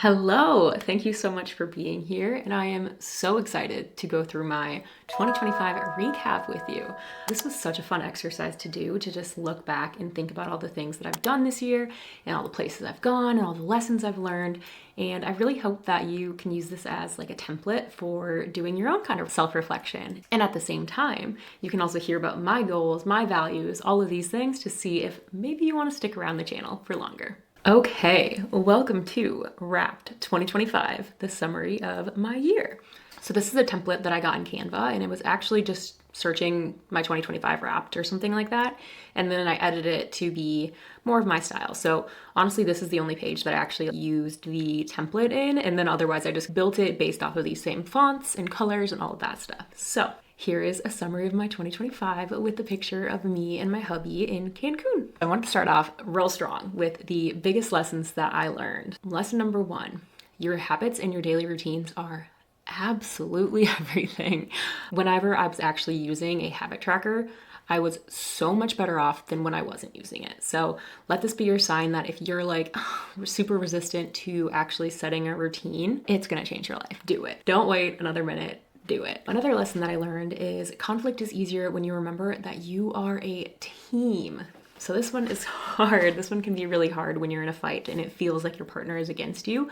Hello, thank you so much for being here, and I am so excited to go through my 2025 recap with you. This was such a fun exercise to do, to just look back and think about all the things that I've done this year and all the places I've gone and all the lessons I've learned. And I really hope that you can use this as like a template for doing your own kind of self-reflection. And at the same time, you can also hear about my goals, my values, all of these things to see if maybe you want to stick around the channel for longer. Okay, welcome to Wrapped 2025, the summary of my year. So this is a template that I got in Canva, and it was actually just searching my 2025 Wrapped or something like that, and then I edited it to be more of my style. So honestly, this is the only page that I actually used the template in, and then otherwise I just built it based off of these same fonts and colors and all of that stuff. So here is a summary of my 2025 with the picture of me and my hubby in Cancun. I want to start off real strong with the biggest lessons that I learned. Lesson number one, your habits and your daily routines are absolutely everything. Whenever I was actually using a habit tracker, I was so much better off than when I wasn't using it. So let this be your sign that if you're like super resistant to actually setting a routine, it's gonna change your life. Do it. Don't wait another minute. Do it. Another lesson that I learned is conflict is easier when you remember that you are a team. So this one is hard. This one can be really hard when you're in a fight and it feels like your partner is against you.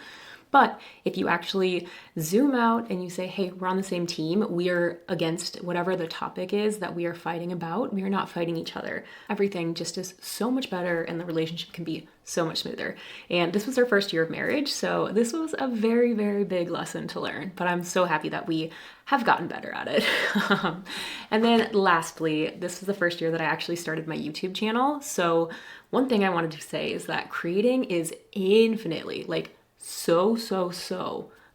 But if you actually zoom out and you say, hey, we're on the same team, we are against whatever the topic is that we are fighting about, we are not fighting each other. Everything just is so much better and the relationship can be so much smoother. And this was our first year of marriage, so this was a very, very big lesson to learn, but I'm so happy that we have gotten better at it. And then lastly, this was the first year that I actually started my YouTube channel. So one thing I wanted to say is that creating is infinitely, like, so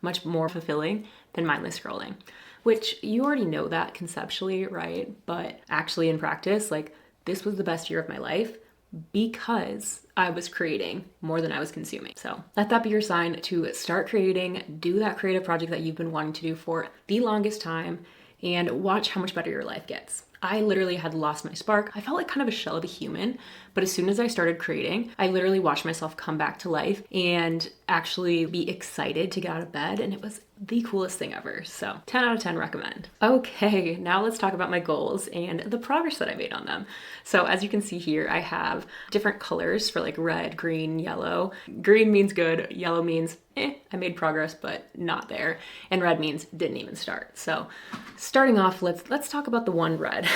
much more fulfilling than mindless scrolling, which you already know that conceptually, right? But actually in practice, like, this was the best year of my life because I was creating more than I was consuming. So let that be your sign to start creating, do that creative project that you've been wanting to do for the longest time, and watch how much better your life gets. I literally had lost my spark. I felt like kind of a shell of a human, but as soon as I started creating, I literally watched myself come back to life and actually be excited to get out of bed, and it was the coolest thing ever. So 10 out of 10 recommend. Okay, now let's talk about my goals and the progress that I made on them. So as you can see here, I have different colors for like red, green, yellow. Green means good, yellow means I made progress, but not there. And red means didn't even start. So starting off, let's talk about the one red.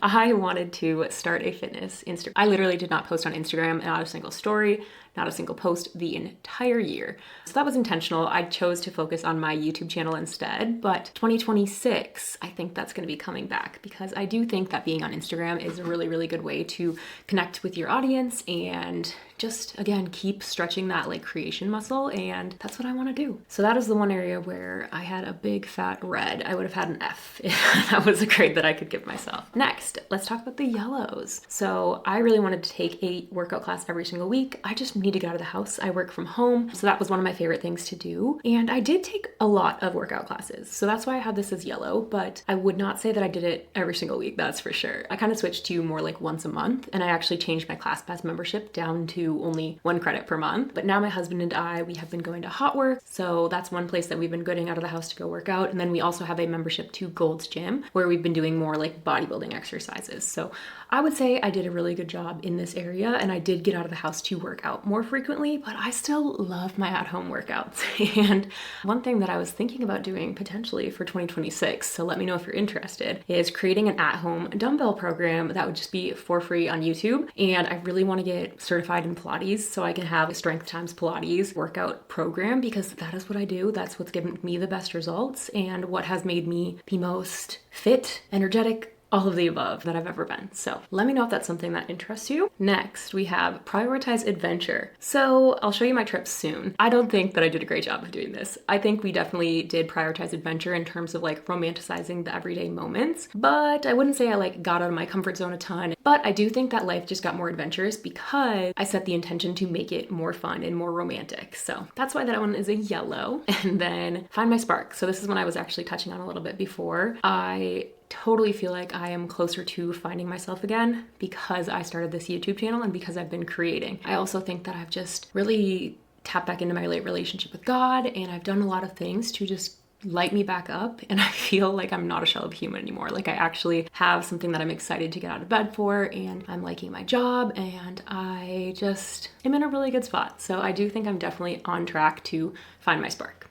I wanted to start a fitness Instagram. I literally did not post on Instagram, not a single story, not a single post the entire year. So that was intentional. I chose to focus on my YouTube channel instead, but 2026, I think that's gonna be coming back because I do think that being on Instagram is a really, really good way to connect with your audience and just, again, keep stretching that like creation muscle, and that's what I wanna do. So that is the one area where I had a big fat red. I would have had an F if that was a grade that I could give myself. Next, let's talk about the yellows. So I really wanted to take a workout class every single week. I just need to get out of the house. I work from home, so that was one of my favorite things to do. And I did take a lot of workout classes, so that's why I have this as yellow, but I would not say that I did it every single week, that's for sure. I kind of switched to more like once a month, and I actually changed my ClassPass membership down to only 1 credit per month. But now my husband and I, we have been going to Hot Work, so that's one place that we've been getting out of the house to go work out. And then we also have a membership to Gold's Gym, where we've been doing more like bodybuilding exercises. So I would say I did a really good job in this area, and I did get out of the house to work out more frequently, but I still love my at-home workouts. And one thing that I was thinking about doing potentially for 2026, so let me know if you're interested, is creating an at-home dumbbell program that would just be for free on YouTube. And I really want to get certified in Pilates so I can have a Strength Times Pilates workout program, because that is what I do. That's what's given me the best results and what has made me the most fit, energetic, all of the above that I've ever been. So let me know if that's something that interests you. Next, we have prioritize adventure. So I'll show you my trips soon. I don't think that I did a great job of doing this. I think we definitely did prioritize adventure in terms of like romanticizing the everyday moments, but I wouldn't say I like got out of my comfort zone a ton. But I do think that life just got more adventurous because I set the intention to make it more fun and more romantic. So that's why that one is a yellow. And then find my spark. So this is one I was actually touching on a little bit before. I totally feel like I am closer to finding myself again because I started this YouTube channel and because I've been creating. I also think that I've just really tap back into my late relationship with God, and I've done a lot of things to just light me back up, and I feel like I'm not a shell of a human anymore. Like I actually have something that I'm excited to get out of bed for, and I'm liking my job, and I just am in a really good spot. So I do think I'm definitely on track to find my spark.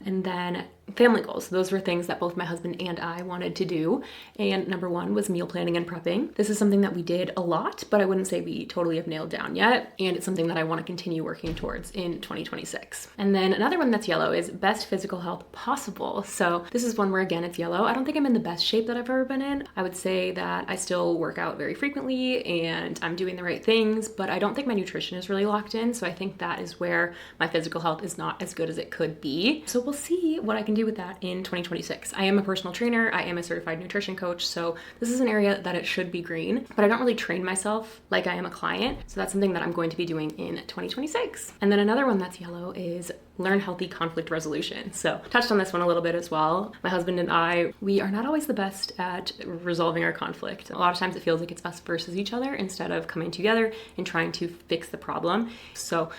And then family goals. Those were things that both my husband and I wanted to do. And number one was meal planning and prepping. This is something that we did a lot, but I wouldn't say we totally have nailed down yet. And it's something that I want to continue working towards in 2026. And then another one that's yellow is best physical health possible. So this is one where, again, it's yellow. I don't think I'm in the best shape that I've ever been in. I would say that I still work out very frequently and I'm doing the right things, but I don't think my nutrition is really locked in. So I think that is where my physical health is not as good as it could be. So we'll see what I can do with that in 2026. I am a personal trainer. I am a certified nutrition coach. So this is an area that it should be green, but I don't really train myself like I am a client. So that's something that I'm going to be doing in 2026. And then another one that's yellow is learn healthy conflict resolution. So touched on this one a little bit as well. My husband and I, we are not always the best at resolving our conflict. A lot of times it feels like it's us versus each other instead of coming together and trying to fix the problem. So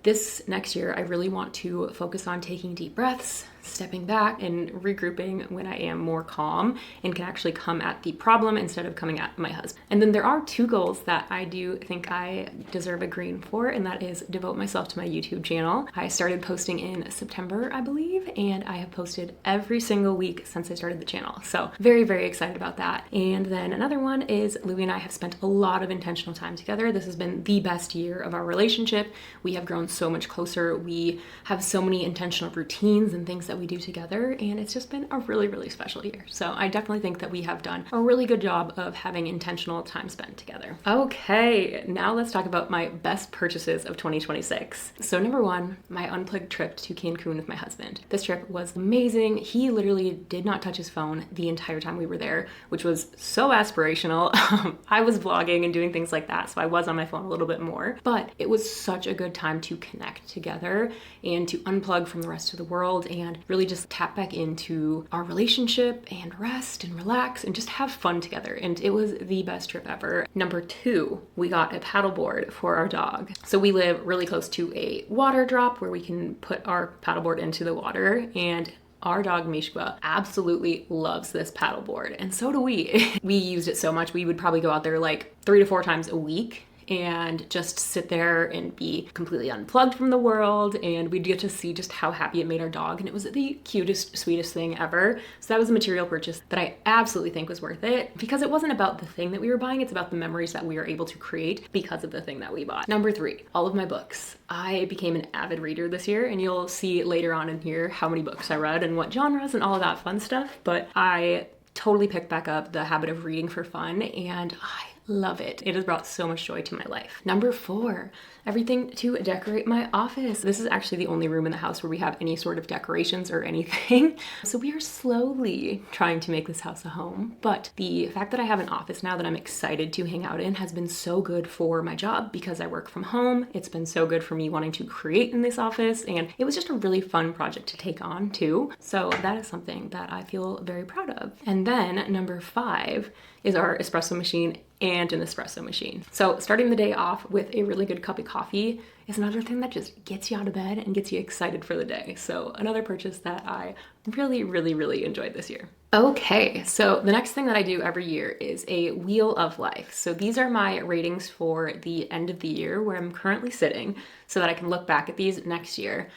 this next year, I really want to focus on taking deep breaths, stepping back and regrouping when I am more calm and can actually come at the problem instead of coming at my husband. And then there are two goals that I do think I deserve a green for, and that is devote myself to my YouTube channel. I started posting in September, I believe, and I have posted every single week since I started the channel. So very, very excited about that. And then another one is Louie and I have spent a lot of intentional time together. This has been the best year of our relationship. We have grown so much closer. We have so many intentional routines and things that we do together, and it's just been a really, really special year. So I definitely think that we have done a really good job of having intentional time spent together. Okay, now let's talk about my best purchases of 2026. So number one, my unplugged trip to Cancun with my husband. This trip was amazing. He literally did not touch his phone the entire time we were there, which was so aspirational. I was vlogging and doing things like that, so I was on my phone a little bit more, but it was such a good time to connect together and to unplug from the rest of the world and really just tap back into our relationship and rest and relax and just have fun together. And it was the best trip ever. Number two, we got a paddleboard for our dog. So we live really close to a water drop where we can put our paddleboard into the water, and our dog Mishka absolutely loves this paddleboard, and so do we. We used it so much, we would probably go out there like 3 to 4 times a week and just sit there and be completely unplugged from the world, and we'd get to see just how happy it made our dog, and it was the cutest, sweetest thing ever. So that was a material purchase that I absolutely think was worth it, because it wasn't about the thing that we were buying, it's about the memories that we were able to create because of the thing that we bought. Number three, all of my books. I became an avid reader this year, and you'll see later on in here how many books I read and what genres and all of that fun stuff, but I totally picked back up the habit of reading for fun, and I love it. It has brought so much joy to my life. Number four, everything to decorate my office. This is actually the only room in the house where we have any sort of decorations or anything. So we are slowly trying to make this house a home. But the fact that I have an office now that I'm excited to hang out in has been so good for my job because I work from home. It's been so good for me wanting to create in this office. And it was just a really fun project to take on too. So that is something that I feel very proud of. And then number five is our espresso machine and an espresso machine. So starting the day off with a really good cup of coffee is another thing that just gets you out of bed and gets you excited for the day. So another purchase that I really, really, really enjoyed this year. Okay, so the next thing that I do every year is a wheel of life. So these are my ratings for the end of the year where I'm currently sitting so that I can look back at these next year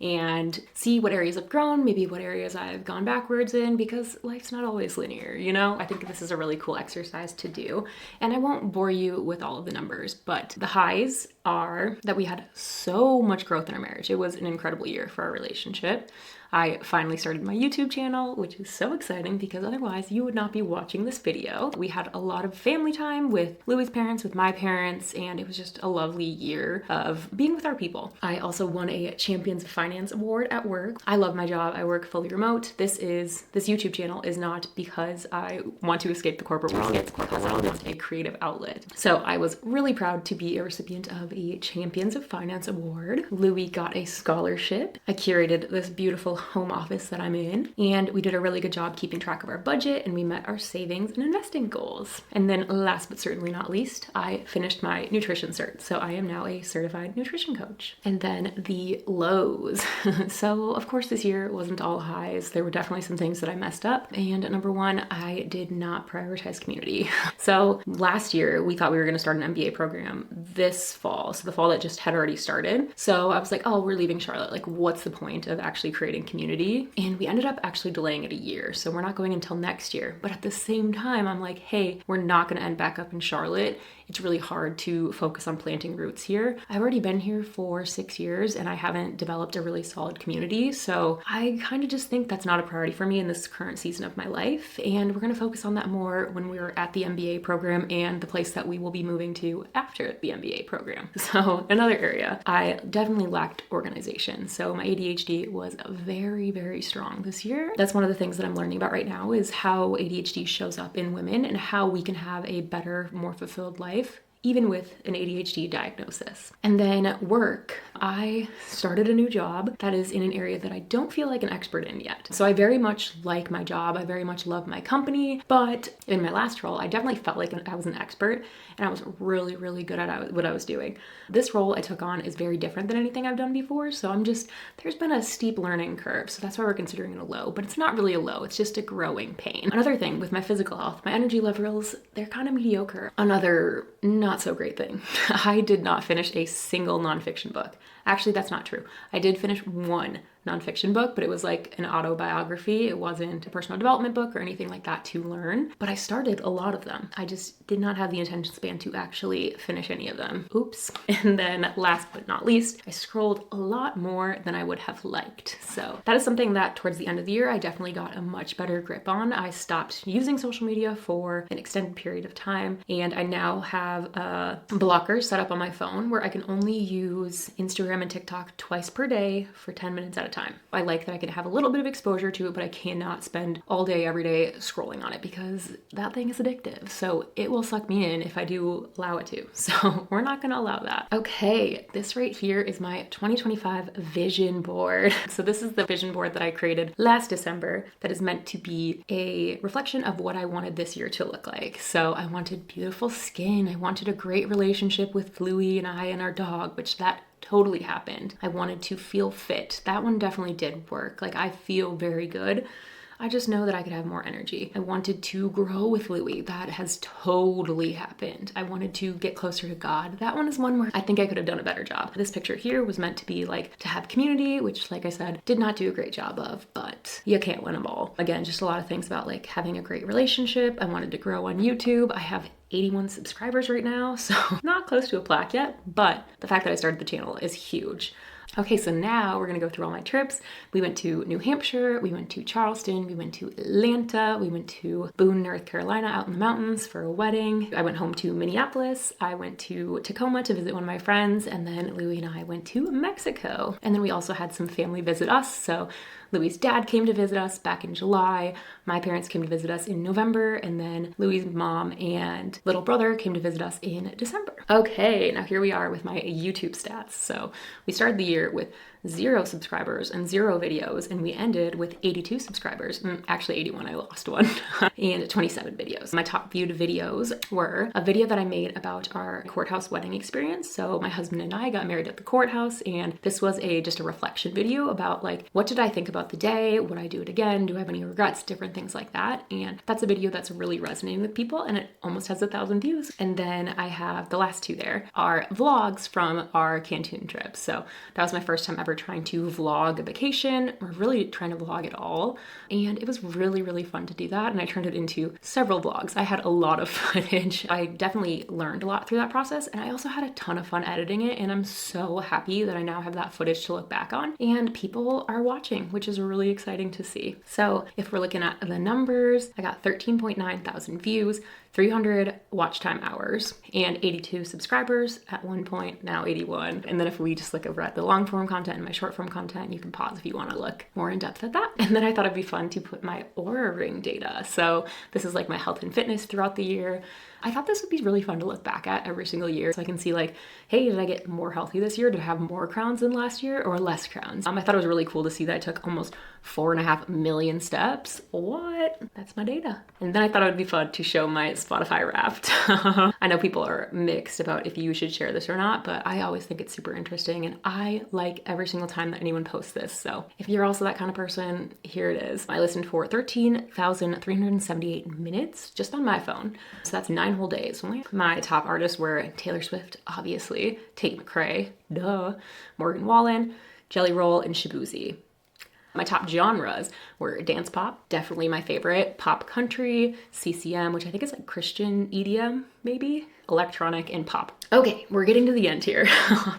and see what areas have grown, maybe what areas I've gone backwards in, because life's not always linear, you know? I think this is a really cool exercise to do, and I won't bore you with all of the numbers, but the highs are that we had so much growth in our marriage. It was an incredible year for our relationship. I finally started my YouTube channel, which is so exciting because otherwise you would not be watching this video. We had a lot of family time with Louie's parents, with my parents, and it was just a lovely year of being with our people. I also won a Champions of Finance award at work. I love my job. I work fully remote. This YouTube channel is not because I want to escape the corporate world. It's because I want a creative outlet. So I was really proud to be a recipient of of a Champions of Finance award. Louis got a scholarship. I curated this beautiful home office that I'm in, and we did a really good job keeping track of our budget, and we met our savings and investing goals. And then last but certainly not least, I finished my nutrition cert. So I am now a certified nutrition coach. And then the lows. So of course this year wasn't all highs. There were definitely some things that I messed up. And number one, I did not prioritize community. So last year we thought we were going to start an MBA program this fall. So the fall that just had already started. So I was like, oh, we're leaving Charlotte. Like, what's the point of actually creating community? And we ended up actually delaying it a year. So we're not going until next year. But at the same time, I'm like, hey, we're not going to end back up in Charlotte. It's really hard to focus on planting roots here. I've already been here for 6 years and I haven't developed a really solid community. So I kind of just think that's not a priority for me in this current season of my life. And we're going to focus on that more when we're at the MBA program and the place that we will be moving to after the MBA program. So another area, I definitely lacked organization. So my ADHD was very, very strong this year. That's one of the things that I'm learning about right now is how ADHD shows up in women and how we can have a better, more fulfilled life even with an ADHD diagnosis. And then work. I started a new job that is in an area that I don't feel like an expert in yet. So I very much like my job. I very much love my company, but in my last role, I definitely felt like I was an expert and I was really, really good at what I was doing. This role I took on is very different than anything I've done before. So there's been a steep learning curve. So that's why we're considering it a low, but it's not really a low. It's just a growing pain. Another thing with my physical health, my energy levels, they're kind of mediocre. Another not so great thing. I did not finish a single nonfiction book. Actually, that's not true. I did finish one nonfiction book, but it was like an autobiography. It wasn't a personal development book or anything like that to learn, but I started a lot of them. I just did not have the attention span to actually finish any of them. Oops. And then last but not least, I scrolled a lot more than I would have liked. So that is something that towards the end of the year, I definitely got a much better grip on. I stopped using social media for an extended period of time, and I now have a blocker set up on my phone where I can only use Instagram and TikTok twice per day for 10 minutes at a time. I like that I can have a little bit of exposure to it, but I cannot spend all day, every day scrolling on it because that thing is addictive. So it will suck me in if I do allow it to. So we're not going to allow that. Okay, this right here is my 2025 vision board. So this is the vision board that I created last December that is meant to be a reflection of what I wanted this year to look like. So I wanted beautiful skin. I wanted a great relationship with Louie and I and our dog, which that totally happened. I wanted to feel fit. That one definitely did work. Like, I feel very good. I just know that I could have more energy. I wanted to grow with Louie. That has totally happened. I wanted to get closer to God. That one is one where I think I could have done a better job. This picture here was meant to be like to have community, which, like I said, did not do a great job of, but you can't win them all. Again, just a lot of things about like having a great relationship. I wanted to grow on YouTube. I have 81 subscribers right now, so not close to a plaque yet, but the fact that I started the channel is huge. Okay, so now we're gonna go through all my trips. We went to New Hampshire, we went to Charleston, we went to Atlanta, we went to Boone, North Carolina out in the mountains for a wedding. I went home to Minneapolis, I went to Tacoma to visit one of my friends, and then Louie and I went to Mexico. And then we also had some family visit us, so Louie's dad came to visit us back in July. My parents came to visit us in November, and then Louie's mom and little brother came to visit us in December. Okay, now here we are with my YouTube stats. So we started the year with 0 subscribers and 0 videos, and we ended with 82 subscribers. Actually 81, I lost one, and 27 videos. My top viewed videos were a video that I made about our courthouse wedding experience. So my husband and I got married at the courthouse, and this was just a reflection video about like, what did I think about the day? Would I do it again? Do I have any regrets? Different things like that. And that's a video that's really resonating with people, and it almost has 1,000 views. And then I have the last 2 there are vlogs from our Cancun trip. So that was my first time ever trying to vlog a vacation, or really trying to vlog it all. And it was really, really fun to do that. And I turned it into several vlogs. I had a lot of footage. I definitely learned a lot through that process. And I also had a ton of fun editing it. And I'm so happy that I now have that footage to look back on. And people are watching, which is really exciting to see. So if we're looking at the numbers, I got 13.9 thousand views, 300 watch time hours, and 82 subscribers at one point, now 81. And then if we just look over at the long long form content and my short form content. You can pause if you want to look more in depth at that. And then I thought it'd be fun to put my Oura ring data. So this is like my health and fitness throughout the year. I thought this would be really fun to look back at every single year so I can see like, hey, did I get more healthy this year? Did I have more crowns than last year or less crowns? I thought it was really cool to see that I took almost 4.5 million steps. What? That's my data. And then I thought it would be fun to show my Spotify Wrapped. I know people are mixed about if you should share this or not, but I always think it's super interesting and I like every single time that anyone posts this. So if you're also that kind of person, here it is. I listened for 13,378 minutes just on my phone. So that's 9 whole days. My top artists were Taylor Swift, obviously, Tate McRae, duh, Morgan Wallen, Jelly Roll, and Shabuzi. My top genres were dance pop, definitely my favorite, pop country, CCM, which I think is like Christian EDM, maybe, electronic, and pop. Okay, we're getting to the end here.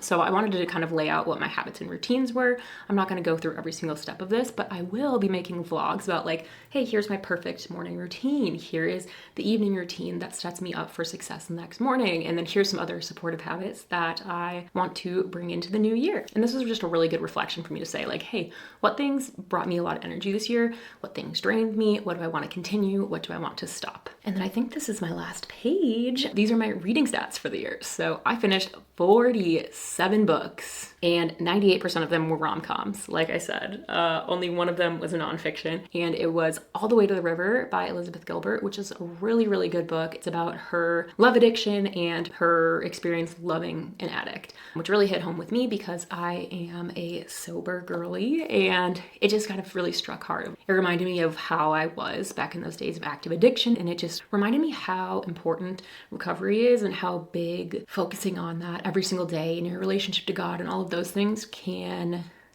So I wanted to kind of lay out what my habits and routines were. I'm not gonna go through every single step of this, but I will be making vlogs about like, hey, here's my perfect morning routine. Here is the evening routine that sets me up for success the next morning. And then here's some other supportive habits that I want to bring into the new year. And this was just a really good reflection for me to say like, hey, what things brought me a lot of energy this year? What things drained me? What do I want to continue? What do I want to stop? And then I think this is my last page. These are my reading stats for the year. So I finished 47 books and 98% of them were rom-coms. Like I said, only one of them was a nonfiction, and it was All the Way to the River by Elizabeth Gilbert, which is a really, really good book. It's about her love addiction and her experience loving an addict, which really hit home with me because I am a sober girly and it just kind of really struck hard. It reminded me of how I was back in those days of active addiction, and it just reminded me how important recovery is and how big focusing on that every single day in your relationship to God and all of those things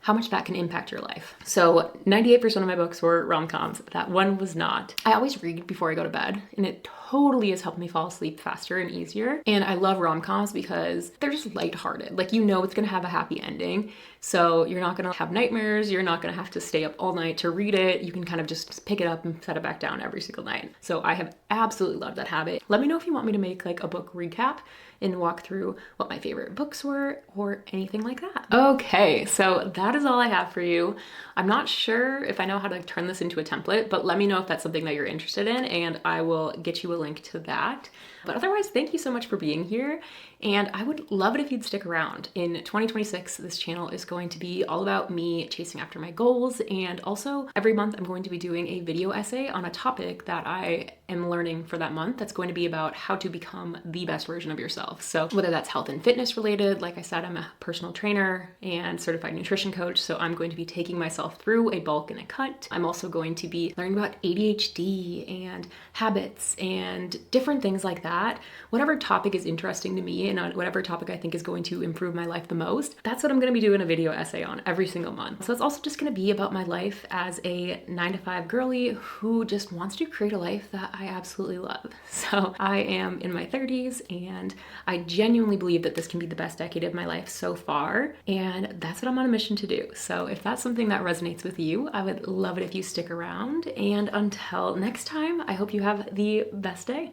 how much that can impact your life. So 98% of my books were rom-coms. That one was not. I always read before I go to bed, and it totally has helped me fall asleep faster and easier. And I love rom-coms because they're just lighthearted. Like, you know it's gonna have a happy ending. So you're not gonna have nightmares. You're not gonna have to stay up all night to read it. You can kind of just pick it up and set it back down every single night. So I have absolutely loved that habit. Let me know if you want me to make like a book recap and walk through what my favorite books were or anything like that. Okay, so that is all I have for you. I'm not sure if I know how to like turn this into a template, but let me know if that's something that you're interested in and I will get you a link to that. But otherwise, thank you so much for being here. And I would love it if you'd stick around. In 2026, this channel is going to be all about me chasing after my goals. And also every month I'm going to be doing a video essay on a topic that I am learning for that month. That's going to be about how to become the best version of yourself. So whether that's health and fitness related, like I said, I'm a personal trainer and certified nutrition coach. So I'm going to be taking myself through a bulk and a cut. I'm also going to be learning about ADHD and habits and different things like that. Whatever topic is interesting to me and whatever topic I think is going to improve my life the most, that's what I'm going to be doing a video essay on every single month. So it's also just going to be about my life as a 9-to-5 girly who just wants to create a life that I absolutely love. So I am in my 30s and I genuinely believe that this can be the best decade of my life so far. And that's what I'm on a mission to do. So if that's something that resonates with you, I would love it if you stick around. And until next time, I hope you have the best day.